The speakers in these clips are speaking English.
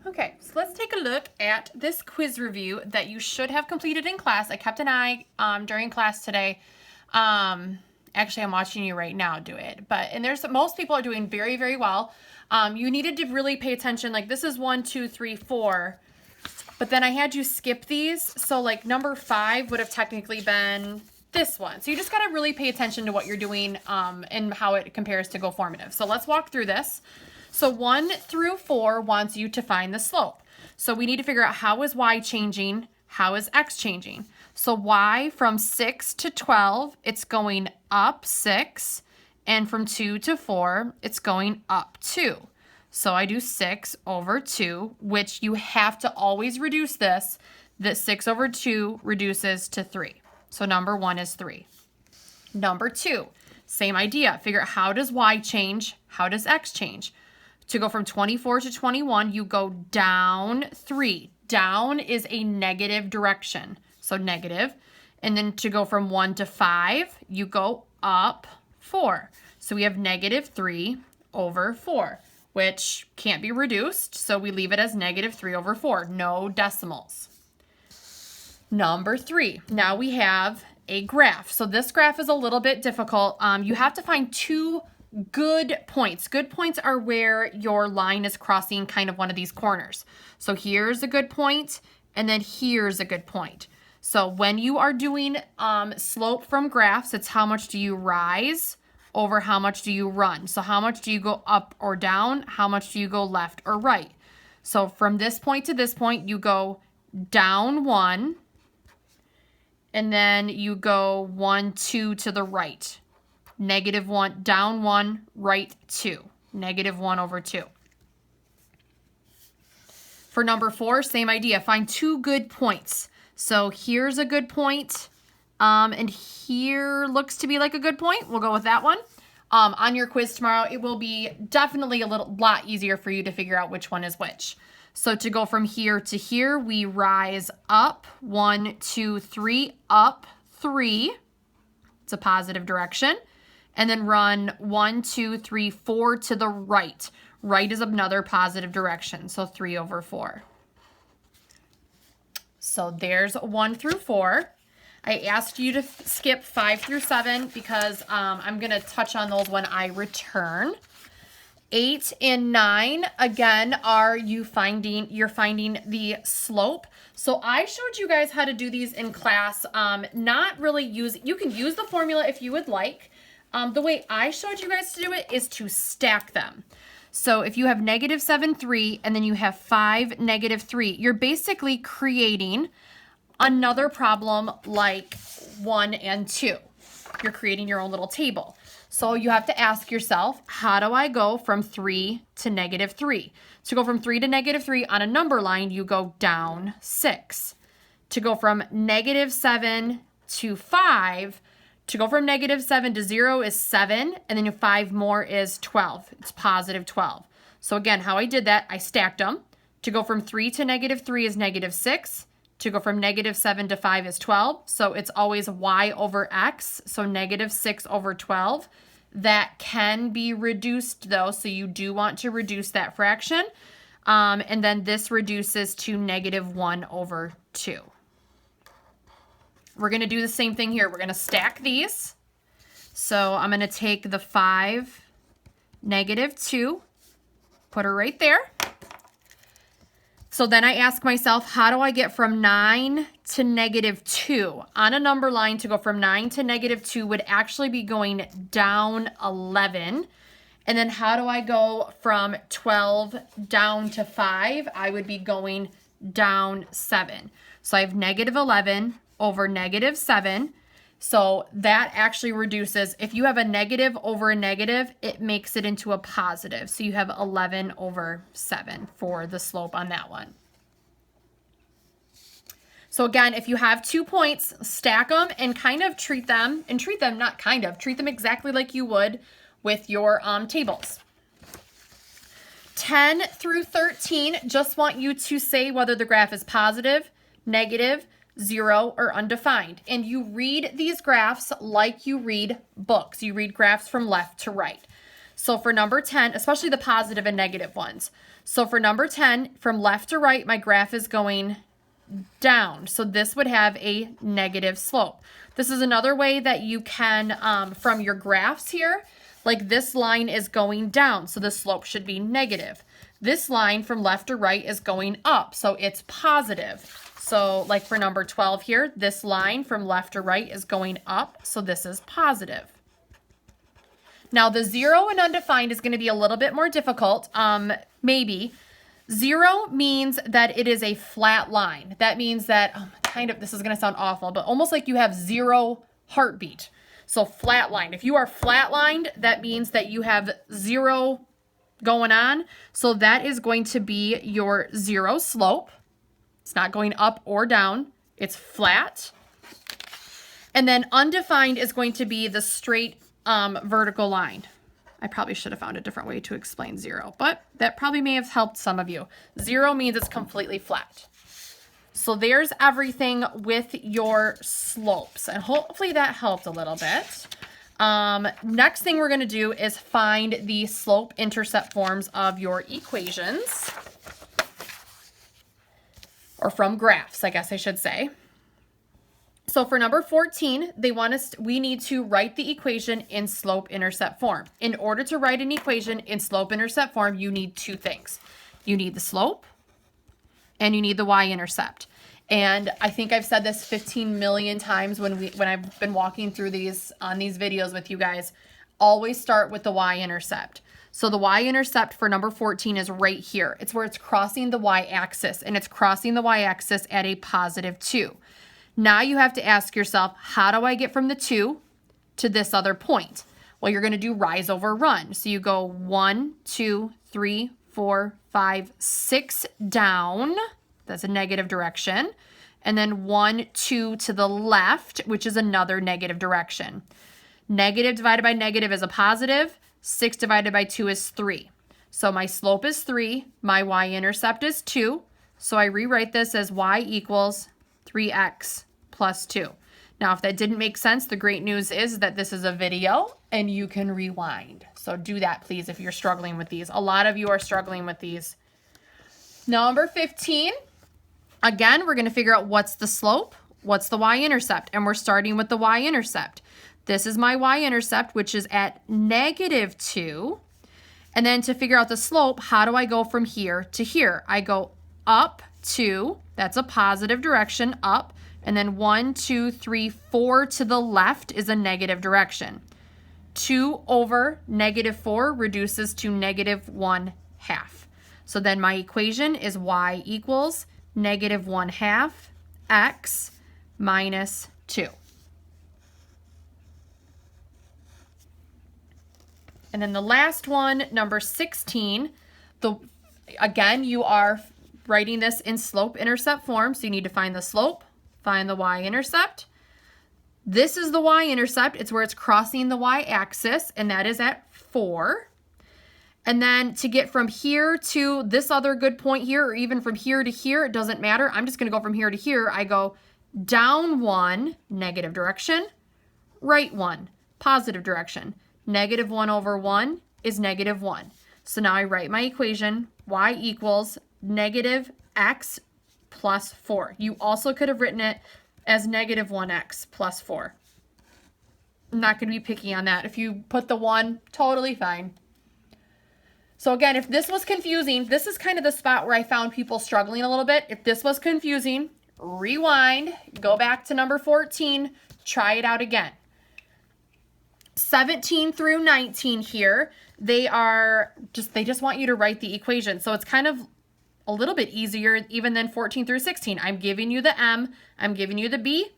Okay, so let's take a look at this quiz review that you should have completed in class. I kept an eye during class today. Actually, I'm watching you right now do it. And most people are doing very, very well. You needed to really pay attention. Like this is 1, 2, 3, 4. But then I had you skip these. So like number 5 would have technically been this one. So you just got to really pay attention to what you're doing and how it compares to Go Formative. So let's walk through this. So 1 through 4 wants you to find the slope. So we need to figure out how is y changing, how is x changing. So y from 6 to 12, it's going up 6, and from 2 to 4, it's going up 2. So I do 6 over 2, which you have to always reduce this. That 6 over 2 reduces to 3. So number 1 is 3. Number 2, same idea. Figure out how does y change, how does x change. To go from 24 to 21, you go down 3. Down is a negative direction, so negative. And then to go from 1 to 5, you go up 4. So we have negative 3 over 4, which can't be reduced, so we leave it as negative 3 over 4. No decimals. Number 3, now we have a graph. So this graph is a little bit difficult. You have to find 2 good points. Good points are where your line is crossing kind of one of these corners. So here's a good point, and then here's a good point. So when you are doing slope from graphs, it's how much do you rise over how much do you run. So how much do you go up or down? How much do you go left or right? So from this point to this point, you go down 1, and then you go 1, 2 to the right. Negative 1, down 1, right 2. Negative 1 over 2. For number 4, same idea. Find 2 good points. So here's a good point, and here looks to be like a good point. We'll go with that one. On your quiz tomorrow, it will be definitely a lot easier for you to figure out which one is which. So to go from here to here, we rise up 1, 2, 3, up 3. It's a positive direction. And then run 1, 2, 3, 4 to the right. Right is another positive direction, so 3 over 4. So there's 1 through 4. I asked you to skip 5 through 7 because I'm going to touch on those when I return. 8 and 9, again, you're finding the slope. So I showed you guys how to do these in class. You can use the formula if you would like. The way I showed you guys to do it is to stack them. So if you have negative 7, 3, and then you have 5, negative 3, you're basically creating another problem like 1 and 2. You're creating your own little table. So you have to ask yourself, how do I go from 3 to negative 3? To go from 3 to negative 3 on a number line, you go down 6. To go from negative 7 to 5, to go from negative 7 to 0 is 7, and then 5 more is 12. It's positive 12. So again, how I did that, I stacked them. To go from 3 to negative 3 is negative 6. To go from negative 7 to 5 is 12. So it's always y over x, so negative 6 over 12. That can be reduced though, so you do want to reduce that fraction. And then this reduces to negative 1 over 2. We're going to do the same thing here. We're going to stack these. So I'm going to take the 5, negative 2, put her right there. So then I ask myself, how do I get from 9 to negative 2? On a number line, to go from 9 to negative 2 would actually be going down 11. And then how do I go from 12 down to 5? I would be going down 7. So I have negative 11 over negative 7. So that actually reduces. If you have a negative over a negative, it makes it into a positive. So you have 11 over 7 for the slope on that one. So again, if you have 2 points, stack them and treat them exactly like you would with your tables. 10 through 13, just want you to say whether the graph is positive, negative, 0, or undefined. And you read these graphs like you read books. You read graphs from left to right. So for number 10, especially the positive and negative ones. So for number 10, from left to right, my graph is going down. So this would have a negative slope. This is another way that you can, from your graphs here, like this line is going down, so the slope should be negative. This line from left to right is going up, so it's positive. So like for number 12 here, this line from left to right is going up, so this is positive. Now the 0 and undefined is going to be a little bit more difficult, maybe. 0 means that it is a flat line. That means that, this is going to sound awful, but almost like you have 0 heartbeat. So flatlined. If you are flatlined, that means that you have 0 going on. So that is going to be your 0 slope. It's not going up or down. It's flat. And then undefined is going to be the straight vertical line. I probably should have found a different way to explain 0, but that probably may have helped some of you. 0 means it's completely flat. So there's everything with your slopes, and hopefully that helped a little bit. Next thing we're going to do is find the slope-intercept forms of your equations, or from graphs, I guess I should say. So for number 14, we need to write the equation in slope-intercept form. In order to write an equation in slope-intercept form, you need two things. You need the slope, and you need the y-intercept. And I think I've said this 15 million times when I've been walking through these on these videos with you guys. Always start with the y-intercept. So the y-intercept for number 14 is right here. It's where it's crossing the y-axis, and it's crossing the y-axis at a positive 2. Now you have to ask yourself, how do I get from the 2 to this other point? Well, you're going to do rise over run. So you go 1, 2, 3, 4, 5, 6 down. That's a negative direction. And then 1, 2 to the left, which is another negative direction. Negative divided by negative is a positive. 6 divided by 2 is 3. So my slope is 3. My y-intercept is 2. So I rewrite this as y equals 3x plus 2. Now, if that didn't make sense, the great news is that this is a video and you can rewind. So do that, please, if you're struggling with these. A lot of you are struggling with these. Number 15, again, we're going to figure out what's the slope, what's the y-intercept, and we're starting with the y-intercept. This is my y-intercept, which is at negative 2. And then to figure out the slope, how do I go from here to here? I go up 2. That's a positive direction, up. And then 1, 2, 3, 4 to the left is a negative direction. 2 over negative 4 reduces to negative 1/2. So then my equation is y equals negative 1/2 x minus 2. And then the last one, number 16, again, you are writing this in slope-intercept form, so you need to find the slope, find the y-intercept. This is the y-intercept. It's where it's crossing the y-axis, and that is at 4. And then to get from here to this other good point here, or even from here to here, it doesn't matter. I'm just going to go from here to here. I go down 1, negative direction, right 1, positive direction. Negative 1 over 1 is negative 1. So now I write my equation, y equals negative x plus 4. You also could have written it as negative 1x plus 4. I'm not going to be picky on that. If you put the 1, totally fine. So again, if this was confusing, this is kind of the spot where I found people struggling a little bit. If this was confusing, rewind, go back to number 14, try it out again. 17 through 19 here, they just want you to write the equation. So it's kind of a little bit easier even than 14 through 16. I'm giving you the m, I'm giving you the b,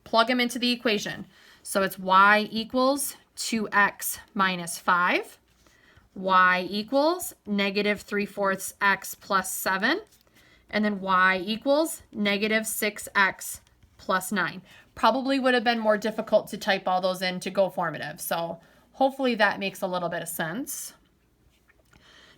plug them into the equation. So it's y equals 2x minus 5, y equals negative 3/4 x plus 7, and then y equals negative 6x plus 9. Probably would have been more difficult to type all those in to go formative. So hopefully that makes a little bit of sense.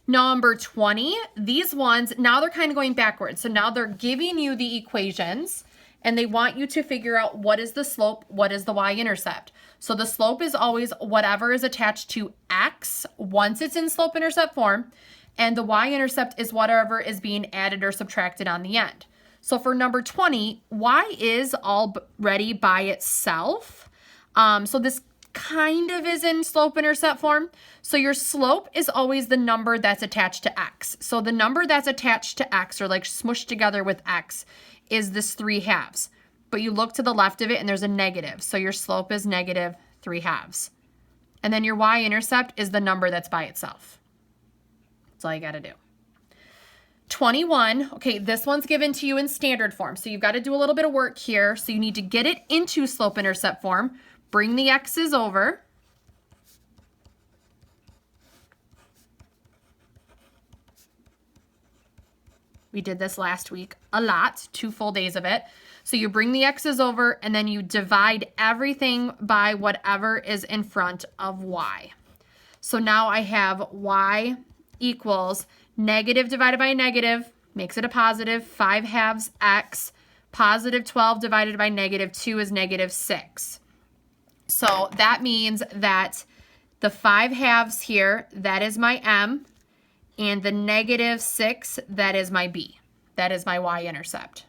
Number 20, these ones, now they're kind of going backwards. So now they're giving you the equations and they want you to figure out what is the slope, what is the y-intercept. So the slope is always whatever is attached to x once it's in slope-intercept form. and the y-intercept is whatever is being added or subtracted on the end. So for number 20, y is already by itself. So this kind of is in slope-intercept form. So your slope is always the number that's attached to x. So the number that's attached to x, or like smushed together with x, is this 3/2. But you look to the left of it and there's a negative. So your slope is negative 3/2. And then your y-intercept is the number that's by itself. That's all you got to do. 21, okay, this one's given to you in standard form. So you've got to do a little bit of work here. So you need to get it into slope-intercept form. Bring the x's over. We did this last week a lot, 2 full days of it. So you bring the x's over and then you divide everything by whatever is in front of y. So now I have y equals negative divided by negative, makes it a positive, 5/2 x, positive 12 divided by negative 2 is negative 6. So that means that the 5/2 here, that is my m, and the negative 6, that is my b. That is my y-intercept.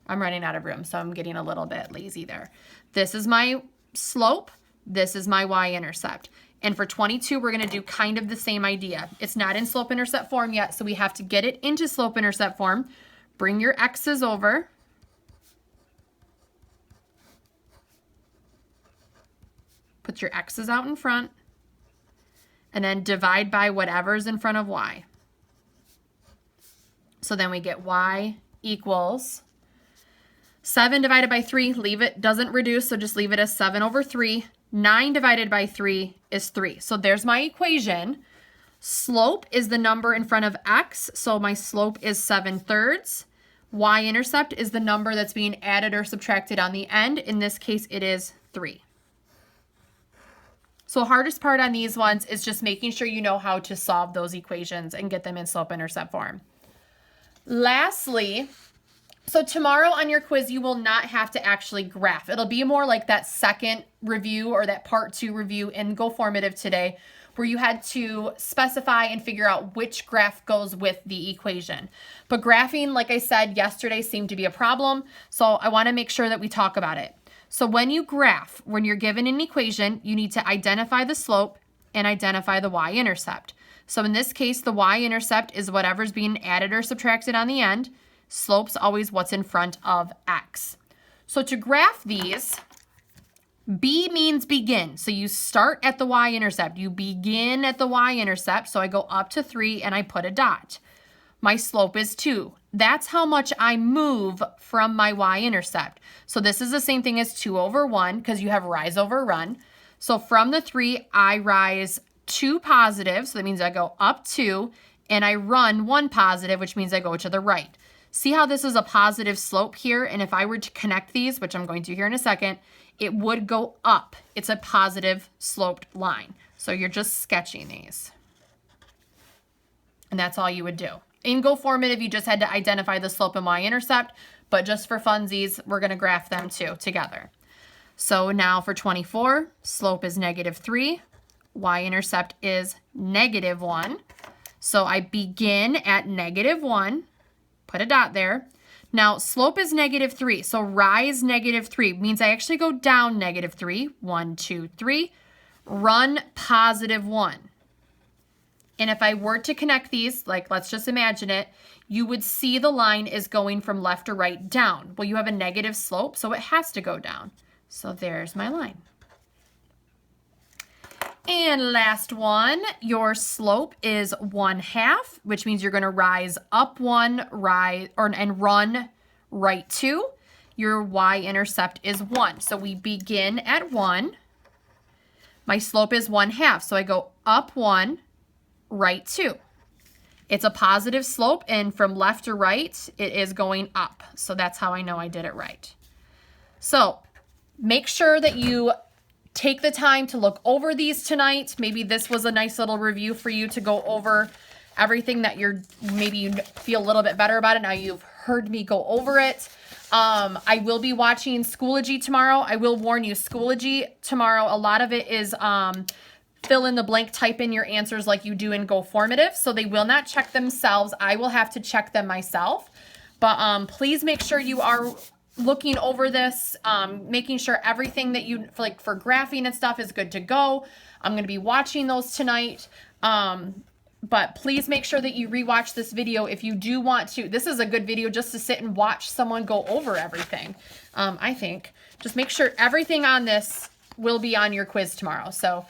I'm running out of room, so I'm getting a little bit lazy there. This is my slope. This is my y-intercept. And for 22, we're going to do kind of the same idea. It's not in slope-intercept form yet, so we have to get it into slope-intercept form. Bring your x's over. Put your x's out in front. And then divide by whatever's in front of y. So then we get y equals 7 divided by 3, leave it, doesn't reduce, so just leave it as 7/3. 9 divided by 3 is 3. So there's my equation. Slope is the number in front of x, so my slope is 7/3. Y-intercept is the number that's being added or subtracted on the end. In this case, it is 3. So hardest part on these ones is just making sure you know how to solve those equations and get them in slope-intercept form. Lastly, so tomorrow on your quiz, you will not have to actually graph. It'll be more like that second review or that part 2 review in Go Formative today, where you had to specify and figure out which graph goes with the equation. But graphing, like I said yesterday, seemed to be a problem. So I want to make sure that we talk about it. So when you graph, when you're given an equation, you need to identify the slope and identify the y-intercept. So in this case, the y-intercept is whatever's being added or subtracted on the end. Slope's always what's in front of x. So to graph these, B means begin. So you start at the y-intercept. You begin at the y-intercept. So I go up to 3 and I put a dot. My slope is 2. That's how much I move from my y-intercept. So this is the same thing as 2/1 because you have rise over run. So from the 3, I rise 2 positive. So that means I go up 2 and I run 1 positive, which means I go to the right. See how this is a positive slope here? And if I were to connect these, which I'm going to here in a second, it would go up. It's a positive sloped line. So you're just sketching these. And that's all you would do. In Go Formative, you just had to identify the slope and y-intercept, but just for funsies, we're going to graph them too together. So now for 24, slope is -3, y-intercept is -1. So I begin at -1, put a dot there. Now slope is -3, so rise -3 means I actually go down -3, 1, 2, 3, run +1. And if I were to connect these, like let's just imagine it, you would see the line is going from left to right down. Well, you have a negative slope, so it has to go down. So there's my line. And last one, your slope is 1/2, which means you're going to rise up 1, and run right 2. Your y-intercept is 1. So we begin at 1. My slope is 1/2, so I go up 1, right 2. It's a positive slope, and from left to right, it is going up. So that's how I know I did it right. So make sure that you take the time to look over these tonight. Maybe this was a nice little review for you to go over everything that maybe you feel a little bit better about it. Now you've heard me go over it. I will be watching Schoology tomorrow. I will warn you, Schoology tomorrow, a lot of it is fill in the blank, type in your answers like you do in Go Formative. So they will not check themselves. I will have to check them myself. But please make sure you are looking over this, making sure everything that you, like for graphing and stuff, is good to go. I'm going to be watching those tonight. But please make sure that you rewatch this video if you do want to. This is a good video just to sit and watch someone go over everything. I think just make sure everything on this will be on your quiz tomorrow. So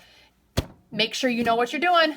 make sure you know what you're doing.